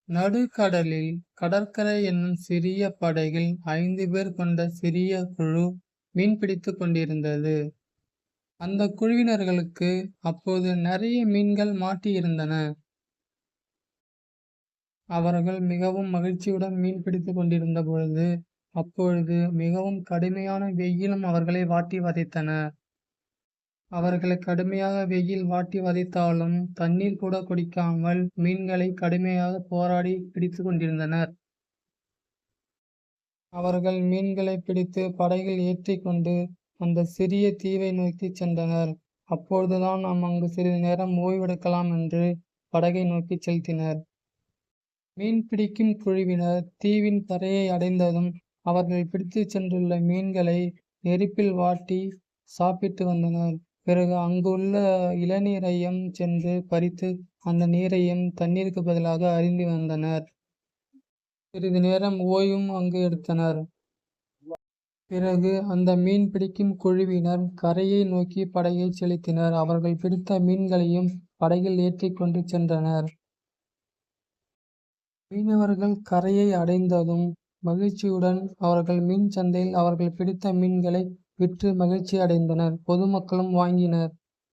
நடுக்கடலில் கடற்கரை என்னும் சிறிய படகில் 5 பேர் கொண்ட சிறிய குழு மீன்பிடித்துக் கொண்டிருந்தது. அந்த குழுவினர்களுக்கு அப்போது நிறைய மீன்கள் மாட்டியிருந்தன. அவர்கள் மிகவும் மகிழ்ச்சியுடன் மீன் பிடித்துக் கொண்டிருந்த பொழுது, அப்பொழுது மிகவும் கடுமையான வெயிலும் அவர்களை வாட்டி வதைத்தன. அவர்களை கடுமையாக வெயில் வாட்டி வதைத்தாலும், தண்ணீர் கூட குடிக்காமல் மீன்களை கடுமையாக போராடி பிடித்துக் கொண்டிருந்தனர். அவர்கள் மீன்களை பிடித்து படகில் ஏற்றிக்கொண்டு அந்த சிறிய தீவை நோக்கிச் சென்றனர். அப்பொழுதுதான் நாம் அங்கு சிறிது நேரம் ஓய்வெடுக்கலாம் என்று படகை நோக்கிச் செலுத்தினர். மீன் பிடிக்கும் குழுவினர் தீவின் கரையை அடைந்ததும் அவர்கள் பிடித்துச் சென்றுள்ள மீன்களை நெருப்பில் வாட்டி சாப்பிட்டு வந்தனர். பிறகு அங்குள்ள இளநீரையும் சென்று பறித்து அந்த நீரையும் தண்ணீருக்கு பதிலாக அருந்தி வந்தனர். சிறிது நேரம் ஓய்வும் அங்கு எடுத்தனர். பிறகு அந்த மீன் பிடிக்கும் குழுவினர் கரையை நோக்கி படகை செலுத்தினர். அவர்கள் பிடித்த மீன்களையும் படகில் ஏற்றிக்கொண்டு சென்றனர். மீனவர்கள் கரையை அடைந்ததும் மகிழ்ச்சியுடன் அவர்கள் மீன் சந்தையில் அவர்கள் பிடித்த மீன்களை விற்று மகிழ்ச்சி அடைந்தனர். பொதுமக்களும் வாங்கினர்.